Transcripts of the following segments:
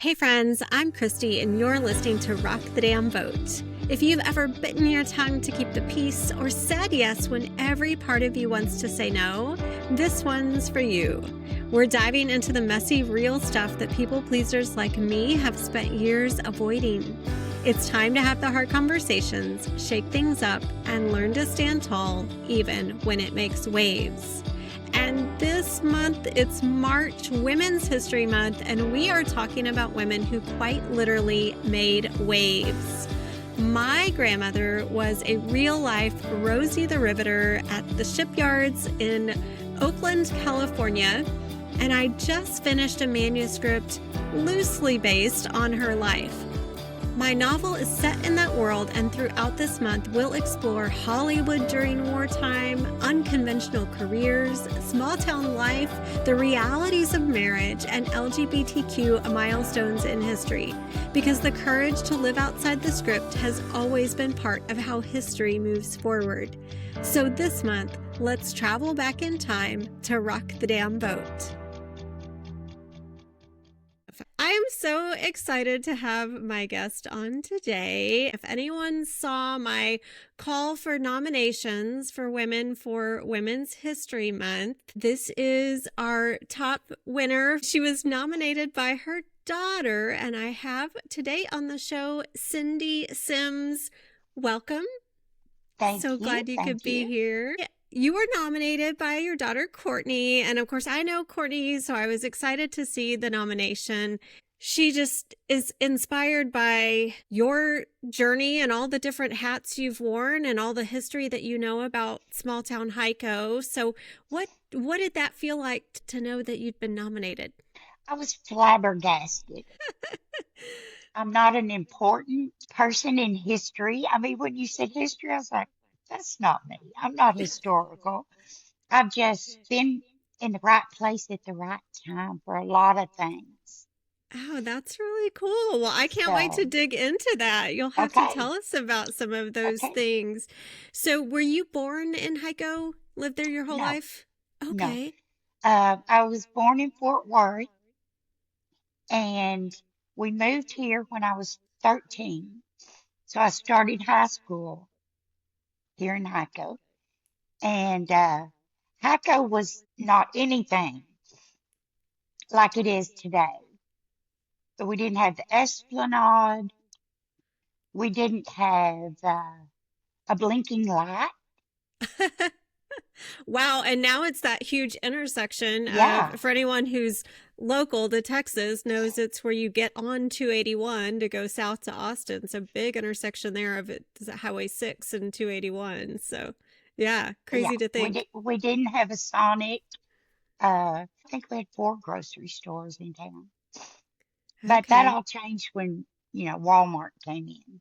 Hey friends, I'm Christy and you're listening to Rock the Damn Boat. If you've ever bitten your tongue to keep the peace or said yes when every part of you wants to say no, this one's for you. We're diving into the messy, real stuff that people pleasers like me have spent years avoiding. It's time to have the hard conversations, shake things up, and learn to stand tall even when it makes waves. And this month, it's March, Women's History Month, and we are talking about women who quite literally made waves. My grandmother was a real-life Rosie the Riveter at the shipyards in Oakland, California, and I just finished a manuscript loosely based on her life. My novel is set in that world, and throughout this month, we'll explore Hollywood during wartime, unconventional careers, small-town life, the realities of marriage, and LGBTQ milestones in history. Because the courage to live outside the script has always been part of how history moves forward. So this month, let's travel back in time to rock the damn boat. I am so excited to have my guest on today. If anyone saw my call for nominations for women for Women's History Month, this is our top winner. She was nominated by her daughter, and I have today on the show Cindy Sims. Welcome. Thank So you. glad you Thank could be you. here. You were nominated by your daughter, Courtney. And of course, I know Courtney, so I was excited to see the nomination. She just is inspired by your journey and all the different hats you've worn and all the history that you know about small town Heiko. So what did that feel like to know that you'd been nominated? I was flabbergasted. I'm not an important person in history. I mean, when you said history, I was like, that's not me. I'm not historical. I've just been in the right place at the right time for a lot of things. Oh, that's really cool. Well, I can't wait to So, dig into that. You'll have to okay, tell us about some of those okay. things. So, were you born in Heiko? Lived there your whole No, life? no. Okay. I was born in Fort Worth and we moved here when I was 13. So I started high school here in Heiko. And Haco was not anything like it is today. So we didn't have the Esplanade. We didn't have a blinking light. Wow. And now it's that huge intersection Yeah, of, for anyone who's local to Texas, knows it's where you get on 281 to go south to Austin. It's a big intersection there of it, is it Highway 6 and 281. So, yeah, yeah. crazy to think. We didn't have a Sonic. I think we had 4 grocery stores in town. But that Okay. all changed when, Walmart came in.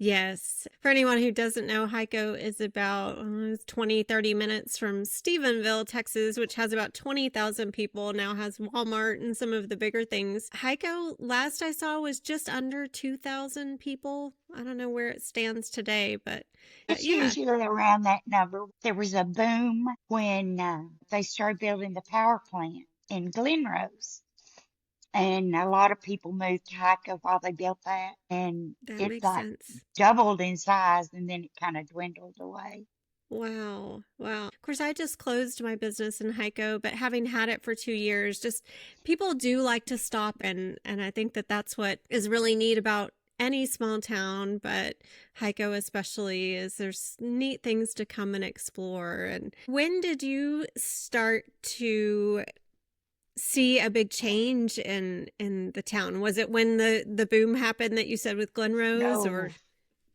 Yes. For anyone who doesn't know, Heiko is about 20, 30 minutes from Stephenville, Texas, which has about 20,000 people, now has Walmart and some of the bigger things. Heiko, last I saw, was just under 2,000 people. I don't know where it stands today, but It's yeah. usually around that number. There was a boom when they started building the power plant in Glenrose. And a lot of people moved to Hico while they built that. And That it makes like sense. doubled in size and then it kind of dwindled away. Wow. Wow. Of course, I just closed my business in Heiko, but having had it for 2 years, just people do like to stop. And I think that that's what is really neat about any small town, but Heiko especially, is there's neat things to come and explore. And when did you start to see a big change in the town? Was it when the boom happened that you said with Glenrose, or?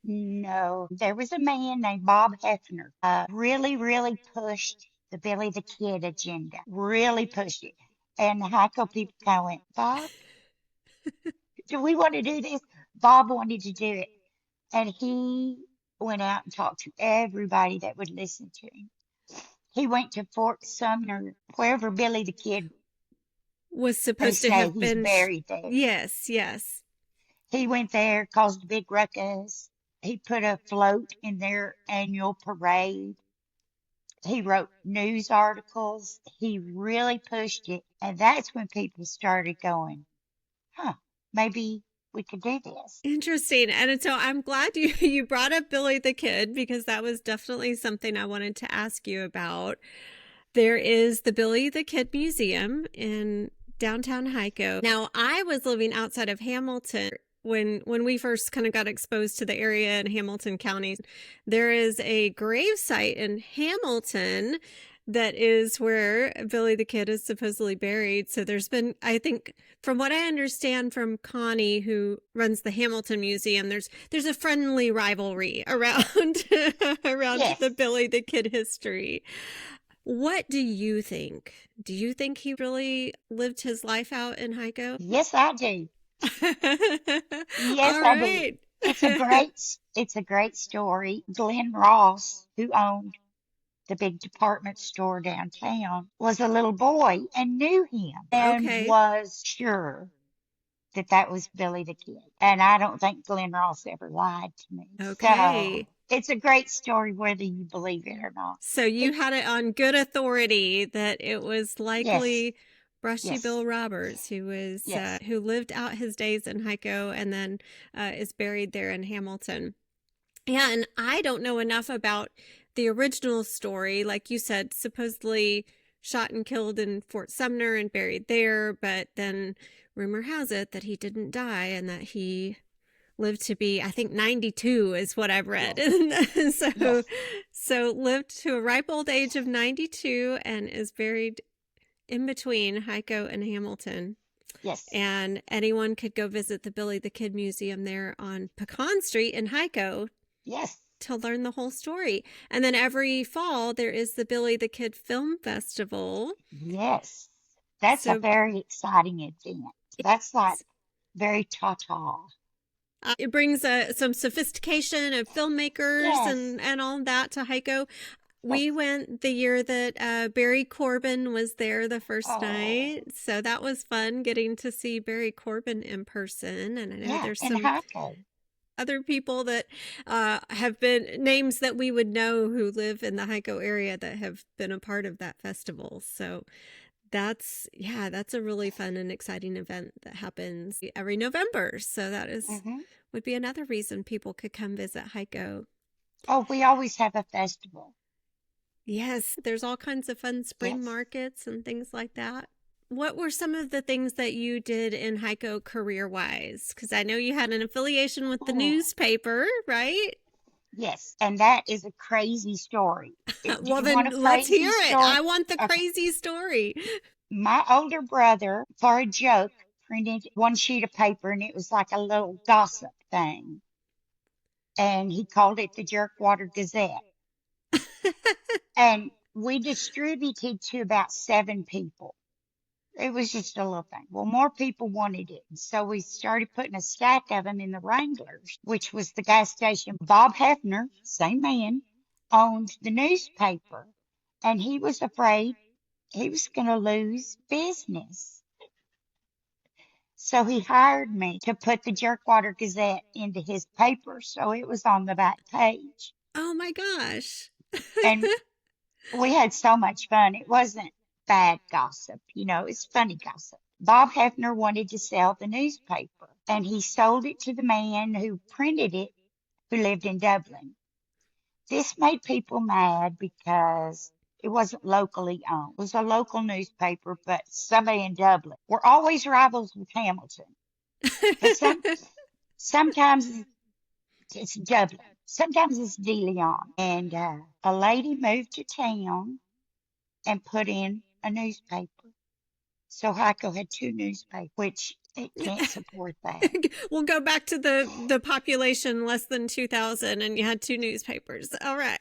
No, no. There was a man named Bob Hefner, really, really pushed the Billy the Kid agenda, really pushed it. And the Hico people kind of went, Bob, do we want to do this? Bob wanted to do it. And he went out and talked to everybody that would listen to him. He went to Fort Sumner, wherever Billy the Kid, Was they supposed to say have he's been buried there. yes, yes. He went there, caused a big ruckus. He put a float in their annual parade. He wrote news articles. He really pushed it. And that's when people started going, huh, maybe we could do this. Interesting. And so I'm glad you brought up Billy the Kid, because that was definitely something I wanted to ask you about. There is the Billy the Kid Museum in downtown Hico. Now, I was living outside of Hamilton when we first kind of got exposed to the area in Hamilton County. There is a grave site in Hamilton that is where Billy the Kid is supposedly buried. So there's been, I think, from what I understand from Connie, who runs the Hamilton Museum, there's a friendly rivalry around around Yes. the Billy the Kid history. What do you think? Do you think he really lived his life out in Hico? Yes, I do. Yes, All I do. right. It's a great story. Glenn Ross, who owned the big department store downtown, was a little boy and knew him and Okay. was sure that was Billy the Kid. And I don't think Glenn Ross ever lied to me. Okay. So it's a great story, whether you believe it or not. So you had it on good authority that it was likely Brushy Yes. Bill Roberts, who was who lived out his days in Hico and then is buried there in Hamilton. Yeah, and I don't know enough about the original story. Like you said, supposedly shot and killed in Fort Sumner and buried there, but then rumor has it that he didn't die and that he lived to be, I think 92 is what I've read. Yes. So lived to a ripe old age of 92 and is buried in between Hico and Hamilton. Yes. And anyone could go visit the Billy the Kid Museum there on Pecan Street in Hico. Yes. To learn the whole story. And then every fall there is the Billy the Kid Film Festival. Yes. That's a very exciting event. That's like very ta-ta. It brings some sophistication of filmmakers and all that to Hico. We went the year that Barry Corbin was there the first night. So that was fun getting to see Barry Corbin in person. And I know there's some other people that have been names that we would know who live in the Hico area that have been a part of that festival. So that's a really fun and exciting event that happens every November. So that is would be another reason people could come visit Hico. Oh, we always have a festival. Yes, there's all kinds of fun spring markets and things like that. What were some of the things that you did in Hico career-wise? Because I know you had an affiliation with the newspaper, right? Yes, and that is a crazy story. Well, then let's hear it. I want the crazy story. My older brother, for a joke, printed one sheet of paper, and it was like a little gossip thing. And he called it the Jerkwater Gazette. And we distributed to about 7 people. It was just a little thing. Well, more people wanted it. So we started putting a stack of them in the Wranglers, which was the gas station. Bob Hefner, same man, owned the newspaper. And he was afraid he was going to lose business. So he hired me to put the Jerkwater Gazette into his paper. So it was on the back page. Oh my gosh. And we had so much fun. It wasn't bad gossip, it's funny gossip. Bob Hefner wanted to sell the newspaper, and he sold it to the man who printed it, who lived in Dublin. This made people mad because it wasn't locally owned. It was a local newspaper, but somebody in Dublin. We're always rivals with Hamilton. But sometimes it's Dublin. Sometimes it's De Leon. And a lady moved to town and put in a newspaper. So Hico had 2 newspapers, which it can't support that. We'll go back to the population less than 2,000, and you had 2 newspapers. All right.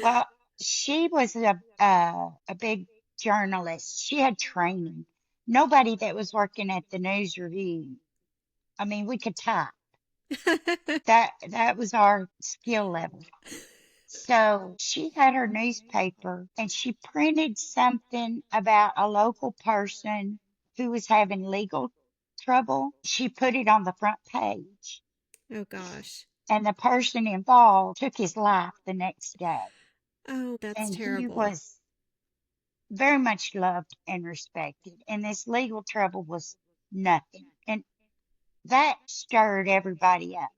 Well, she was a big journalist. She had training. Nobody that was working at the News Review. I mean, we could type. That was our skill level. So she had her newspaper, and she printed something about a local person who was having legal trouble. She put it on the front page. Oh, gosh. And the person involved took his life the next day. Oh, that's terrible. He was very much loved and respected. And this legal trouble was nothing. And that stirred everybody up.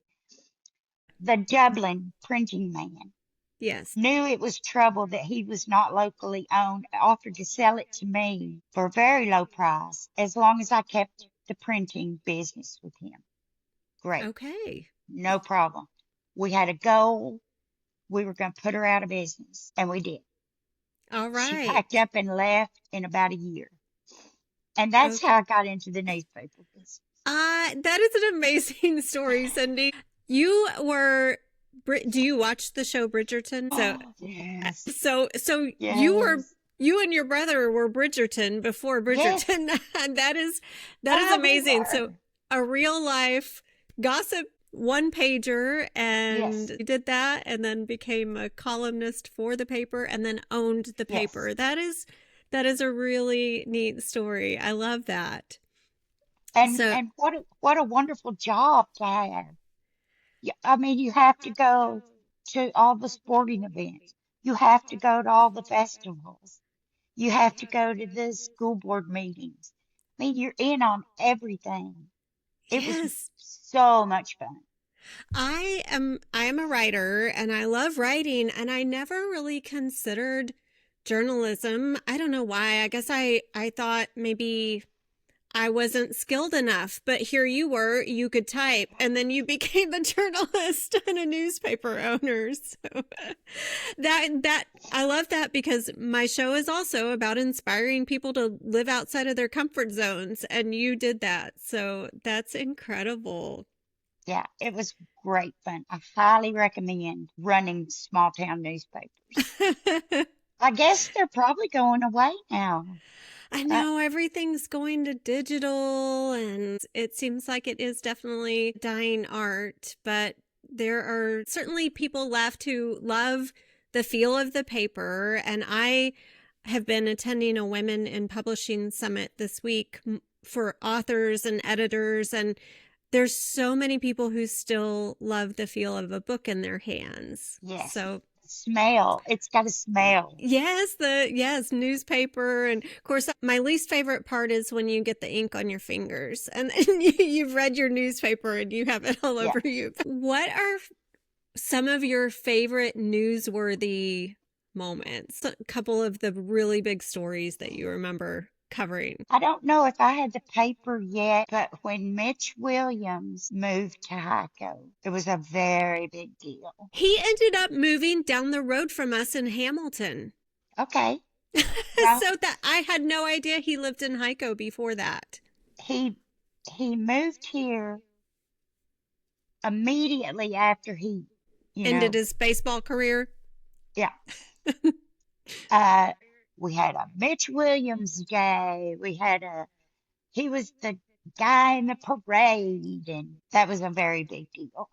The Dublin printing man Yes. knew it was trouble that he was not locally owned, offered to sell it to me for a very low price as long as I kept the printing business with him. Great, Okay. no problem. We had a goal. We were going to put her out of business, and we did. All She packed right. up and left in about a year. And that's how I got into the newspaper business. That is an amazing story, Cindy. You were. Do you watch the show Bridgerton? Oh, yes, So yes, you and your brother were Bridgerton before yes. Bridgerton, and that is Oh, we amazing. So were. a real life gossip one pager, and Yes, you did that, and then became a columnist for the paper, and then owned the yes. paper. That is a really neat story. I love that. So And what a wonderful job to have. I mean, you have to go to all the sporting events. You have to go to all the festivals. You have to go to the school board meetings. I mean, you're in on everything. It was yes, so much fun. I am a writer and I love writing, and I never really considered journalism. I don't know why. I guess I thought maybe I wasn't skilled enough, but here you were, you could type, and then you became a journalist and a newspaper owner. So that I love that, because my show is also about inspiring people to live outside of their comfort zones, and you did that. So that's incredible. Yeah, it was great fun. I highly recommend running small town newspapers. I guess they're probably going away now. I Uh, know everything's going to digital, and it seems like it is definitely dying art, but there are certainly people left who love the feel of the paper. And I have been attending a Women in Publishing Summit this week for authors and editors, and there's so many people who still love the feel of a book in their hands. yes, So smell. It's got a smell. yes, newspaper. And of course, my least favorite part is when you get the ink on your fingers and then you've read your newspaper and you have it all Yeah. over you. What are some of your favorite newsworthy moments? A couple of the really big stories that you remember covering. I don't know if I had the paper yet, but when Mitch Williams moved to Hico, it was a very big deal. He ended up moving down the road from us in Hamilton. Okay. Well, So that I had no idea he lived in Hico before that. he he moved here immediately after he, you Ended know, his baseball career. yeah. Uh, we had a Mitch Williams Day. He was the guy in the parade, and that was a very big deal.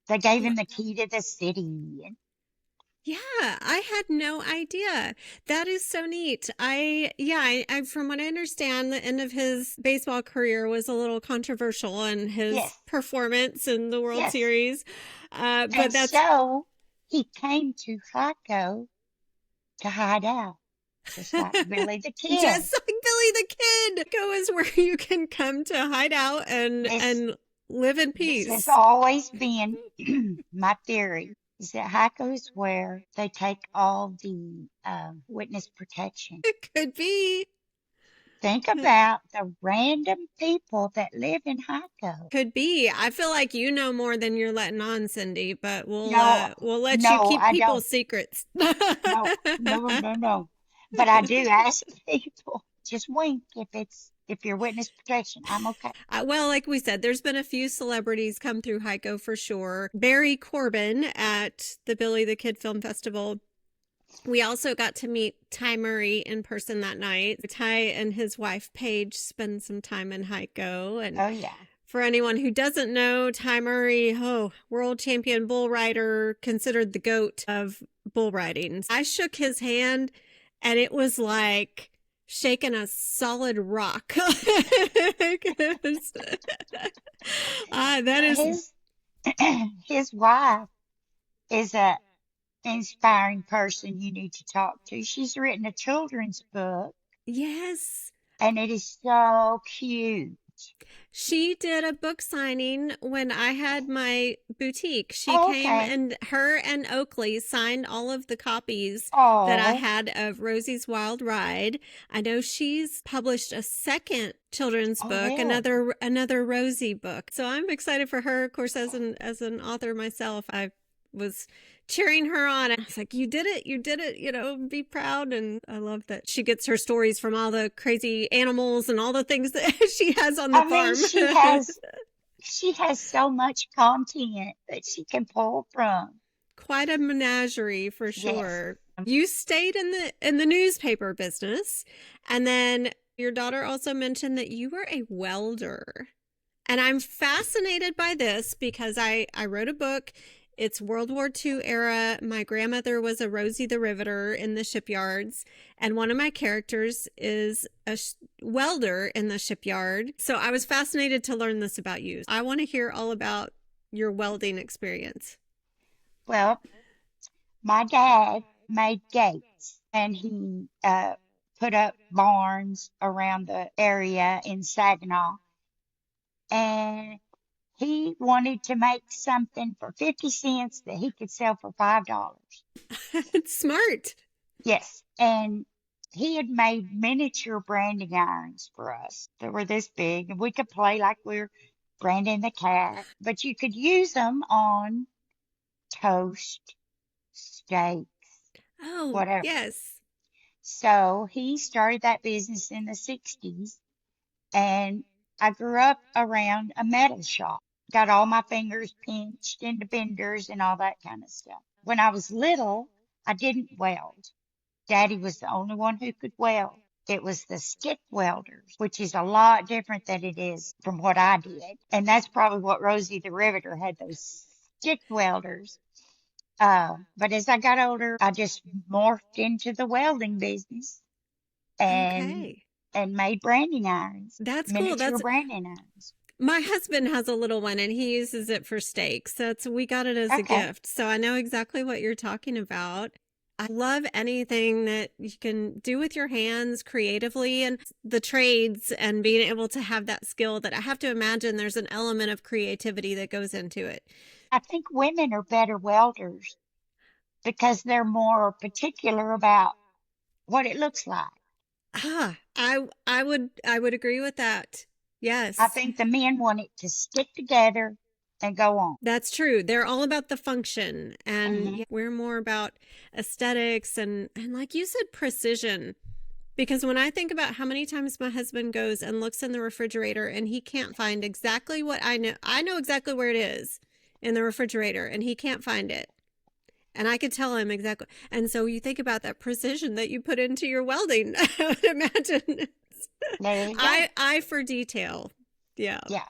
They gave him the key to the city. And Yeah, I had no idea. That is so neat. From what I understand, the end of his baseball career was a little controversial in his yes, performance in the World yes. Series. But And that's so he came to Hico to hide out, just like Billy the Kid. just like Billy the Kid. Go is where you can come to hide out and This and live in this has peace. always been my theory is that Hico is where they take all the witness protection. It could be. Think about the random people that live in Hico. Could be. I feel like you know more than you're letting on, Cindy, but we'll No, uh we'll let you no, keep I don't. people's secrets. No, no, no, no. But I do ask people, just wink if you're witness protection. I'm okay. Well, like we said, there's been a few celebrities come through Heiko for sure. Barry Corbin at the Billy the Kid Film Festival. We also got to meet Ty Murray in person that night. Ty and his wife Paige spend some time in Heiko. And Oh yeah. for anyone who doesn't know, Ty Murray, world champion bull rider, considered the GOAT of bull riding. I shook his hand and it was like shaking a solid rock. That Well, is, his wife is a inspiring person you need to talk to. She's written a children's book yes. and it is so cute. She did a book signing when I had my boutique. She Oh, came okay. and her and Oakley signed all of the copies that I Oh, had of Rosie's Wild Ride. I know she's published a second children's oh, book, really? another Rosie book. So I'm excited for her. Of course, as an author myself, I was cheering her on. I was like, you did it, be proud. And I love that she gets her stories from all the crazy animals and all the things that she has on the I mean, farm. she has so much content that she can pull from. Quite a menagerie for Yes. sure. You stayed in the newspaper business, and then your daughter also mentioned that you were a welder. And I'm fascinated by this because I wrote a book. It's World War II era. My grandmother was a Rosie the Riveter in the shipyards, and one of my characters is a welder in the shipyard. So I was fascinated to learn this about you. I want to hear all about your welding experience. Well, my dad made gates and he put up barns around the area in Saginaw. And he wanted to make something for 50 cents that he could sell for $5. It's smart. Yes. And he had made miniature branding irons for us that were this big, and we could play like we were branding the cat, but you could use them on toast, steak, Oh, whatever. yes. So he started that business in the 60s, and I grew up around a metal shop. Got all my fingers pinched into benders and all that kind of stuff. When I was little, I didn't weld. Daddy was the only one who could weld. It was the stick welders, which is a lot different than it is from what I did. And that's probably what Rosie the Riveter had, those stick welders. But as I got older, I just morphed into the welding business and Okay. made branding irons, That's cool. miniature That's branding irons. My husband has a little one and he uses it for steaks. We got it as a Okay. gift. So I know exactly what you're talking about. I love anything that you can do with your hands creatively and the trades and being able to have that skill that I have to imagine there's an element of creativity that goes into it. I think women are better welders because they're more particular about what it looks like. I would agree with that. I Yes. think the men want it to stick together and go on. That's true. They're all about the function, and Hmm. yeah, we're more about aesthetics and like you said, precision. Because when I think about how many times my husband goes and looks in the refrigerator and he can't find exactly what I know exactly where it is in the refrigerator and he can't find it. And I could tell him exactly. And so you think about that precision that you put into your welding. I would imagine. There you go. I for detail. Yeah. Yeah.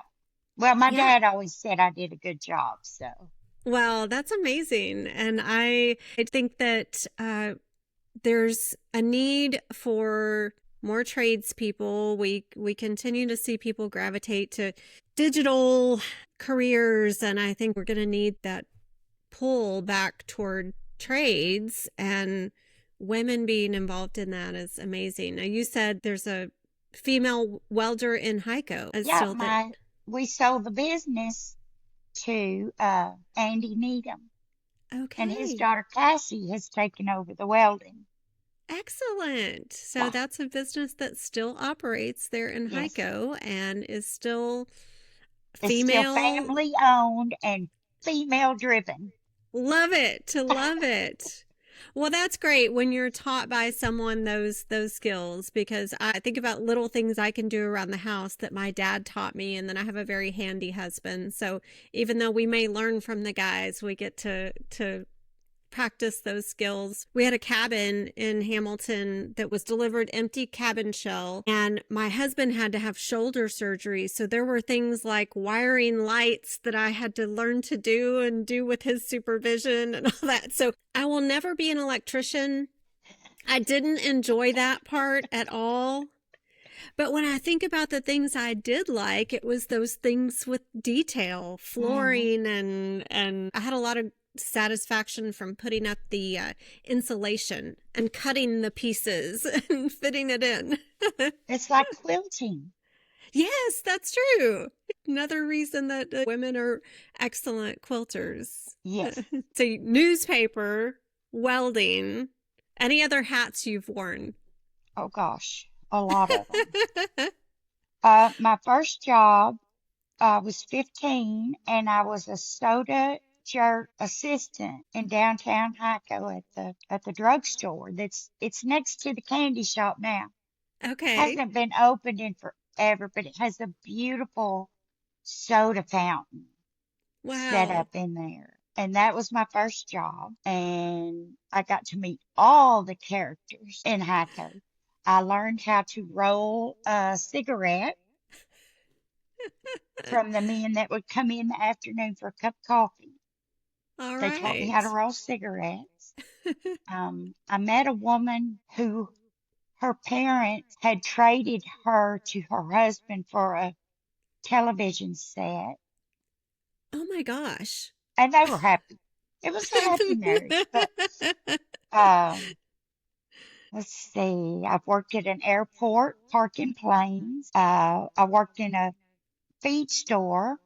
Well, my Yeah. dad always said I did a good job, so. Well, that's amazing. And I think that there's a need for more tradespeople. We continue to see people gravitate to digital careers, and I think we're going to need that pull back toward trades, and women being involved in that is amazing. Now, you said there's a female welder in Heiko. Yeah, Still that. we sold the business to Andy Needham, and his Okay. daughter Cassie has taken over the welding. Excellent. So Yeah. that's a business that still operates there in Yes. Heiko and is still It's still female. family owned and female driven. Love it. To love it. Well, that's great when you're taught by someone those skills, because I think about little things I can do around the house that my dad taught me, and then I have a very handy husband. So even though we may learn from the guys, we get to practice those skills. We had a cabin in Hamilton that was delivered empty cabin shell, and my husband had to have shoulder surgery. So there were things like wiring lights that I had to learn to do and do with his supervision and all that. So I will never be an electrician. I didn't enjoy that part at all. But when I think about the things I did like, it was those things with detail, Hmm. flooring, and I had a lot of satisfaction from putting up the insulation and cutting the pieces and fitting it in. It's like quilting. Yes, that's true. Another reason that women are excellent quilters. Yes. So, newspaper, welding, any other hats you've worn? Oh gosh, a lot of them. My first job, I was 15 and I was a soda jerk assistant in downtown Hyco at the drugstore. It's next to the candy shop now. Okay. Hasn't been opened in forever, but it has a beautiful soda fountain set Wow. up in there. And that was my first job. And I got to meet all the characters in Hyco. I learned how to roll a cigarette from the men that would come in the afternoon for a cup of coffee. All They taught me how to right. roll cigarettes. I met a woman who her parents had traded her to her husband for a television set, Oh my gosh. and they were happy. It was a happy marriage. But um, let's see, I've worked at an airport parking planes. I worked in a feed store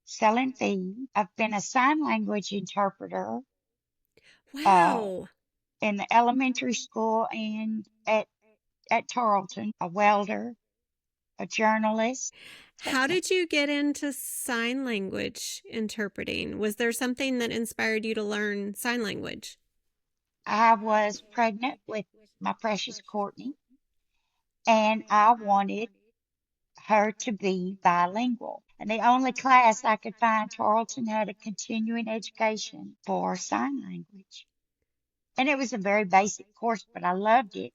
selling feed. I've been a sign language interpreter uh, Wow. in the elementary school and at Tarleton, a welder, a journalist. How did you get into sign language interpreting? Was there something that inspired you to learn sign language? I was pregnant with my precious Courtney, and I wanted her to be bilingual. And the only class I could find, Tarleton had a continuing education for sign language. And it was a very basic course, but I loved it.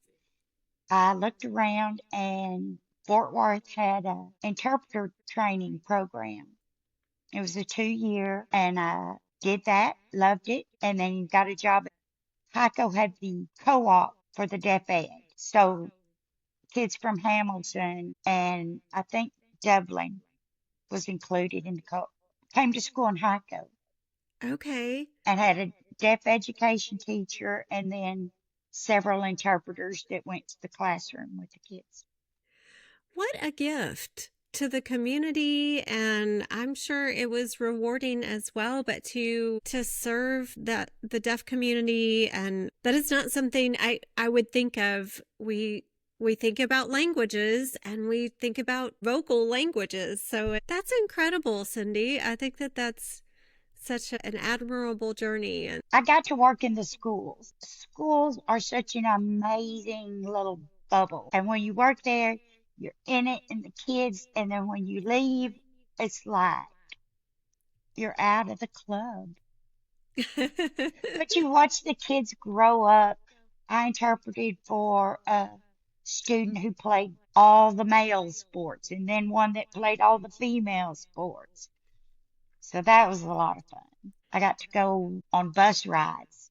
I looked around and Fort Worth had a interpreter training program. It was a 2 year and I did that, loved it, and then got a job. HICO had the co-op for the deaf ed. So kids from Hamilton and I think Dublin was included in the co came to school in HICO Okay. and had a deaf education teacher and then several interpreters that went to the classroom with the kids. What a gift to the community, and I'm sure it was rewarding as well, but to serve that the deaf community, and that is not something I would think of. We think about languages and we think about vocal languages. So that's incredible, Cindy. I think that that's such an admirable journey. And I got to work in the schools. Schools are such an amazing little bubble. And when you work there, you're in it and the kids, and then when you leave, it's like you're out of the club. But you watch the kids grow up. I interpreted for a student who played all the male sports and then one that played all the female sports. So that was a lot of fun. I got to go on bus rides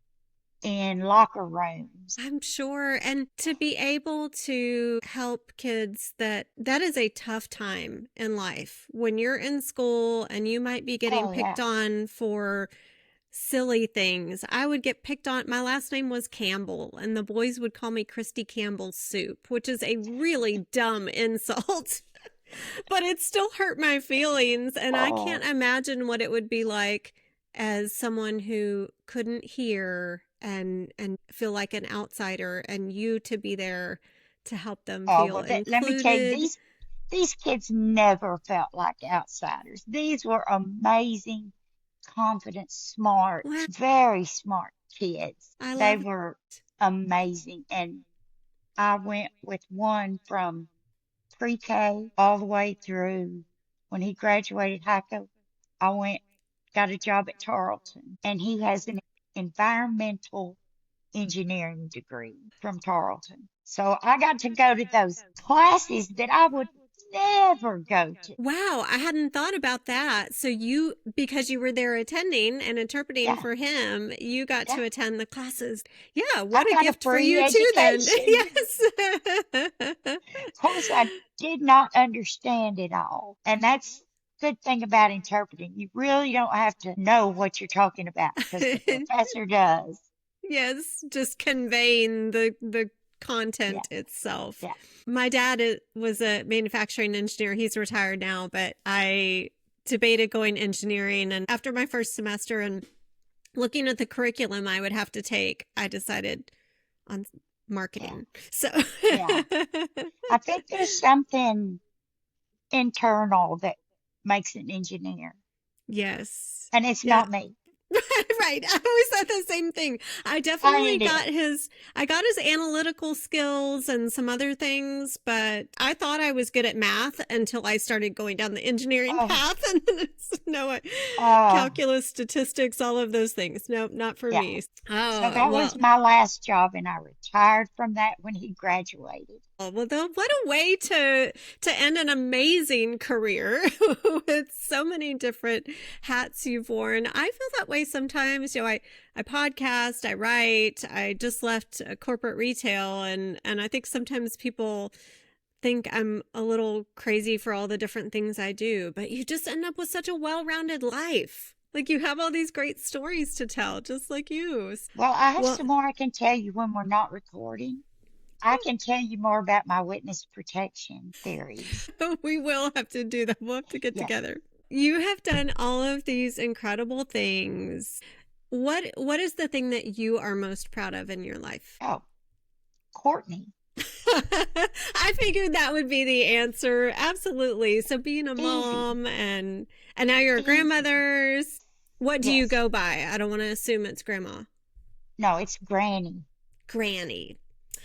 in locker rooms. I'm sure. And to be able to help kids that is a tough time in life when you're in school and you might be getting Oh, picked yeah. on for silly things. I would get picked on. My last name was Campbell, and the boys would call me Christy Campbell's soup, which is a really dumb insult. But it still hurt my feelings, and I can't Oh, imagine what it would be like as someone who couldn't hear and feel like an outsider, and you to be there to help them oh, feel well, let me tell you, included. these kids never felt like outsiders. These were amazing, confident, smart, Wow, very smart kids. I They love were it. amazing. And I went with one from pre-K all the way through when he graduated high school. I went, got a job at Tarleton, and he has an environmental engineering degree from Tarleton. So I got to go to those classes that I would never go to. Wow, I hadn't thought about that. So you, because you were there attending and interpreting Yeah, for him, you got yeah. to attend the classes. Yeah, I what a got a gift for free you too then. education. Yes. Of course, I did not understand it all. And that's the good thing about interpreting. You really don't have to know what you're talking about because the professor does. Yes, just conveying the Yeah. content itself. Yeah. My dad was a manufacturing engineer. He's retired now, but I debated going engineering. And after my first semester and looking at the curriculum I would have to take, I decided on marketing. Yeah. So Yeah. I think there's something internal that makes an engineer, yes. and it's Yeah. not me. Right. I always said the same thing. I definitely got his analytical skills and some other things, but I thought I was good at math until I started going down the engineering Oh, path. And then it's oh, calculus, statistics, all of those things. Nope, not for yeah. me. So Oh, that was my last job, and I retired from that when he graduated. what a way to end an amazing career with so many different hats you've worn. I feel that way sometimes. I podcast, I write, I just left corporate retail, and I think sometimes people think I'm a little crazy for all the different things I do, but you just end up with such a well-rounded life. Like you have all these great stories to tell, just like you. Well, I have some more I can tell you when we're not recording. I can tell you more about my witness protection theories. We will have to do that. We'll have to get Yes. together. You have done all of these incredible things. What is the thing that you are most proud of in your life? Oh, Courtney. I figured that would be the answer. Absolutely. So being a Easy. mom and now you're a Easy. grandmother's. What do you Yes. go by? I don't want to assume it's grandma. No, it's Granny. Granny.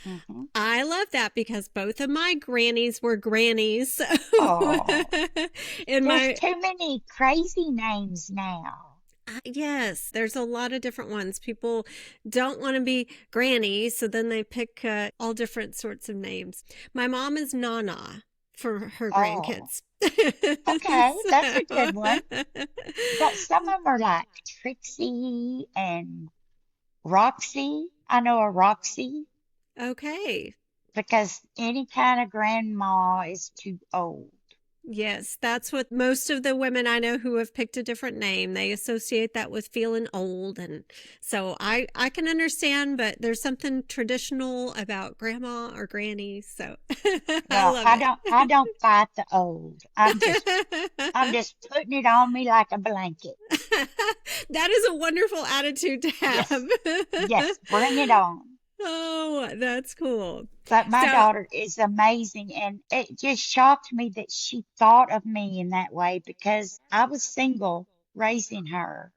Mm-hmm. I love that because both of my grannies were grannies. So Oh, in there's too many crazy names now. yes, there's a lot of different ones. People don't want to be granny, so then they pick all different sorts of names. My mom is Nana for her Oh, grandkids. okay, that's a good one. So- But some of them are like Trixie and Roxy. I know a Roxy okay. because any kind of grandma is too old. Yes, that's what most of the women I know who have picked a different name, they associate that with feeling old. And so I can understand, but there's something traditional about grandma or granny. So I Well, love I don't fight the old. I'm it. just putting it on me like a blanket. That is a wonderful attitude to Yes. have. Yes, bring it on. Oh, that's cool. But my So, daughter is amazing, and it just shocked me that she thought of me in that way because I was single raising her,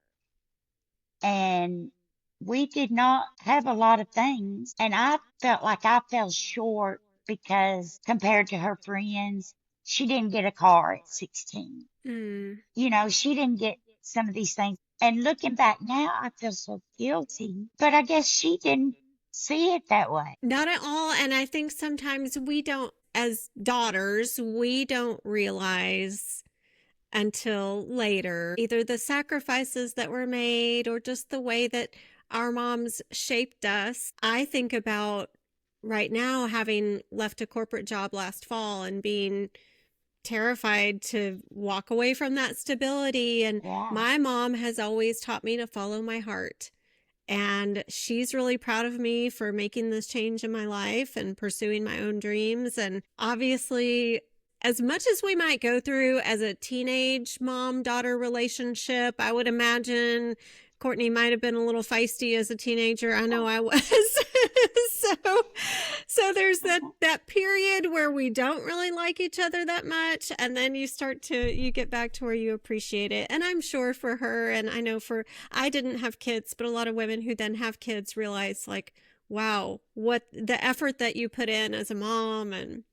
and we did not have a lot of things. And I felt like I fell short because compared to her friends, she didn't get a car at 16. She didn't get some of these things. And looking back now, I feel so guilty, but I guess she didn't see it that way. not at all. And I think sometimes we don't, as daughters, we don't realize until later either the sacrifices that were made or just the way that our moms shaped us. I think about right now having left a corporate job last fall and being terrified to walk away from that stability. And Yeah. my mom has always taught me to follow my heart. And she's really proud of me for making this change in my life and pursuing my own dreams. And obviously, as much as we might go through as a teenage mom-daughter relationship, I would imagine Courtney might have been a little feisty as a teenager. I know I was. So there's that period where we don't really like each other that much. And then you get back to where you appreciate it. And I'm sure for her, and I know I didn't have kids, but a lot of women who then have kids realize like, wow, what the effort that you put in as a mom and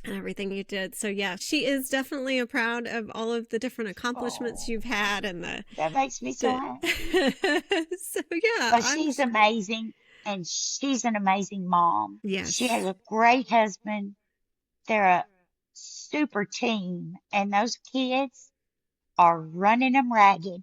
everything you did. So yeah, she is definitely proud of all of the different accomplishments you've had and that makes me so happy. So yeah, But she's amazing, and she's an amazing mom. Yes. She has a great husband. They're a super team, and those kids are running them ragged.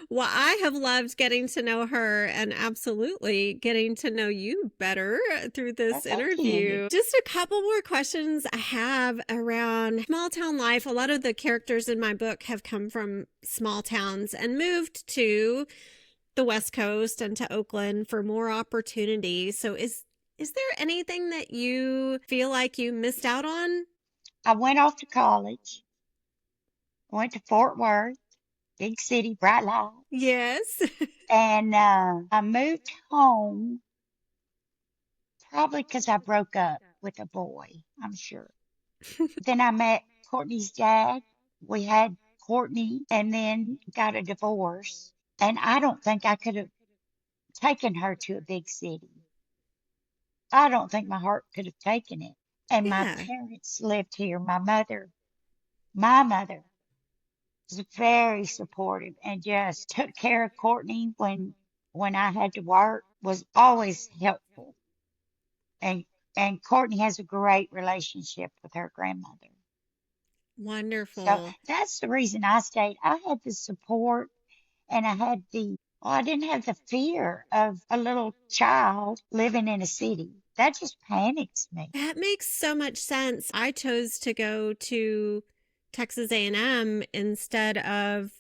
Well, I have loved getting to know her and absolutely getting to know you better through this interview. Just a couple more questions I have around small town life. A lot of the characters in my book have come from small towns and moved to the West Coast and to Oakland for more opportunity. So is there anything that you feel like you missed out on? I went off to college, went to Fort Worth, big city, bright light. Yes. And I moved home probably because I broke up with a boy, I'm sure. Then I met Courtney's dad. We had Courtney and then got a divorce. And I don't think I could have taken her to a big city. I don't think my heart could have taken it. And my Yeah. parents lived here. My mother was very supportive and just took care of Courtney when I had to work, was always helpful. And and Courtney has a great relationship with her grandmother. So Wonderful. that's the reason I stayed. I had the support and I didn't have the fear of a little child living in a city. That just panics me. That makes so much sense. I chose to go to Texas A&M instead of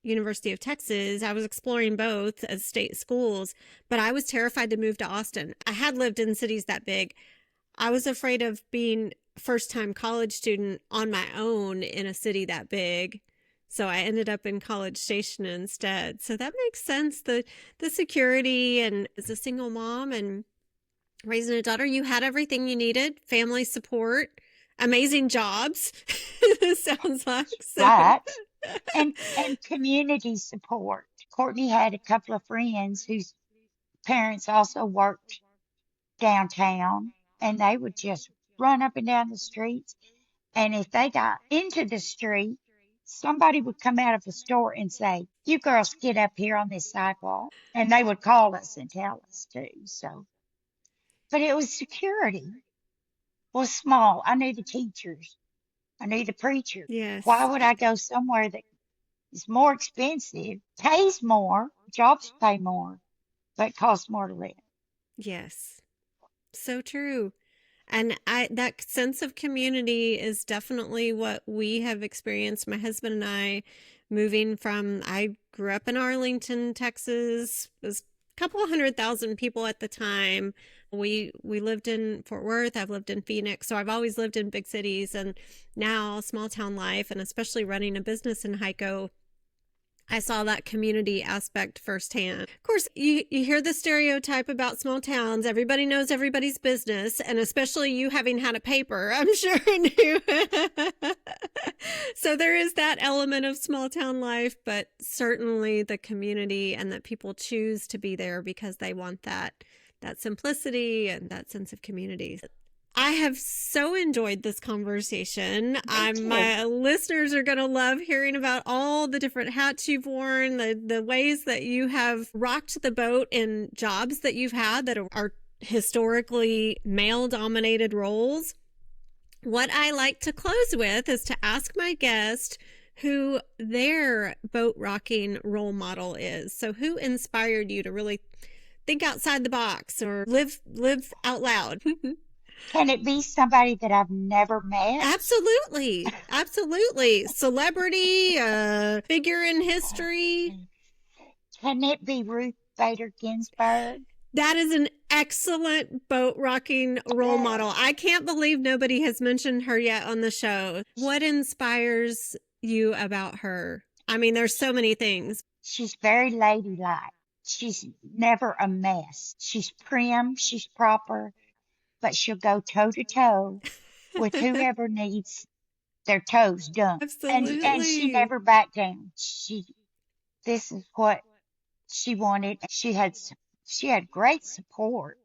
University of Texas. I was exploring both as state schools, but I was terrified to move to Austin. I had lived in cities that big. I was afraid of being a first-time college student on my own in a city that big. So I ended up in College Station instead. So that makes sense. The security, and as a single mom and raising a daughter, you had everything you needed, family support, amazing jobs. Sounds like so. Right. And community support. Courtney had a couple of friends whose parents also worked downtown, and they would just run up and down the streets. And if they got into the street, somebody would come out of the store and say, "You girls get up here on this sidewalk." And they would call us and tell us too. So, but it was security was small. I knew the teachers. I knew the preacher. Why Yes. would I go somewhere that is more expensive, pays more, jobs pay more, but costs more to live? Yes. So true. And that sense of community is definitely what we have experienced. My husband and I I grew up in Arlington, Texas. It was a couple of 100,000 people at the time. We lived in Fort Worth. I've lived in Phoenix. So I've always lived in big cities, and now small town life, and especially running a business in Heiko, I saw that community aspect firsthand. Of course, you hear the stereotype about small towns. Everybody knows everybody's business, and especially you having had a paper, I'm sure knew. So there is that element of small town life, but certainly the community, and that people choose to be there because they want that simplicity and that sense of community. I have so enjoyed this conversation. My listeners are going to love hearing about all the different hats you've worn, the ways that you have rocked the boat in jobs that you've had that are historically male-dominated roles. What I like to close with is to ask my guest who their boat rocking role model is. So who inspired you to really think outside the box or live out loud? Can it be somebody that I've never met? Absolutely. Absolutely. Celebrity, figure in history. Can it be Ruth Bader Ginsburg? That is an excellent boat rocking role model. I can't believe nobody has mentioned her yet on the show. What inspires you about her? I mean, there's so many things. She's very ladylike. She's never a mess. She's prim, she's proper, but she'll go toe to toe with whoever needs their toes done. Absolutely. And she never backed down. This is what she wanted. She had great support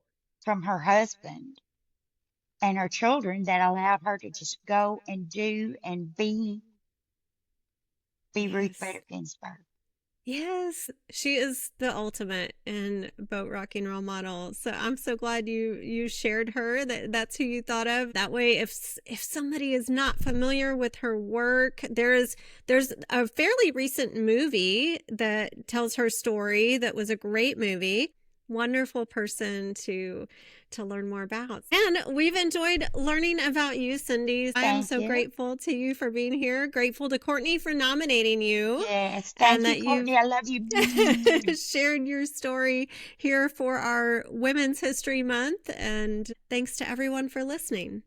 from her husband and her children that allowed her to just go and do and be Ruth Bader Ginsburg. Yes, she is the ultimate in boat rocking role model. So I'm so glad you shared her. That's who you thought of. That way, if somebody is not familiar with her work, there's a fairly recent movie that tells her story that was a great movie. wonderful person to learn more about. And we've enjoyed learning about you, Cindy. I am Thank so you. grateful to you for being here. Grateful to Courtney for nominating you. Yes, And thank you, that Courtney. I love you. you've shared your story here for our Women's History Month. And thanks to everyone for listening.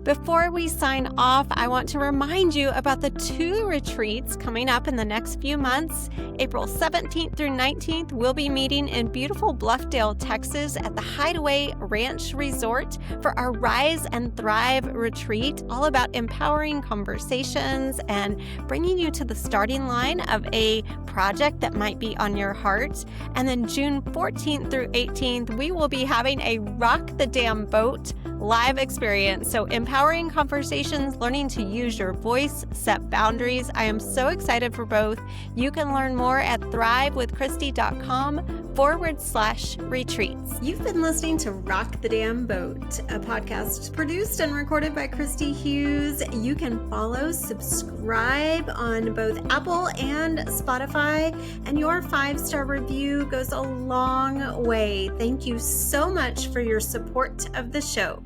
Before we sign off, I want to remind you about the 2 retreats coming up in the next few months. April 17th through 19th, we'll be meeting in beautiful Bluffdale, Texas at the Hideaway Ranch Resort for our Rise and Thrive retreat, all about empowering conversations and bringing you to the starting line of a project that might be on your heart. And then June 14th through 18th, we will be having a Rock the Damn Boat live experience. So empowering conversations, learning to use your voice, set boundaries. I am so excited for both. You can learn more at thrivewithchristy.com/retreats. You've been listening to Rock the Damn Boat, a podcast produced and recorded by Christy Hughes. You can follow, subscribe on both Apple and Spotify, and your 5-star review goes a long way. Thank you so much for your support of the show.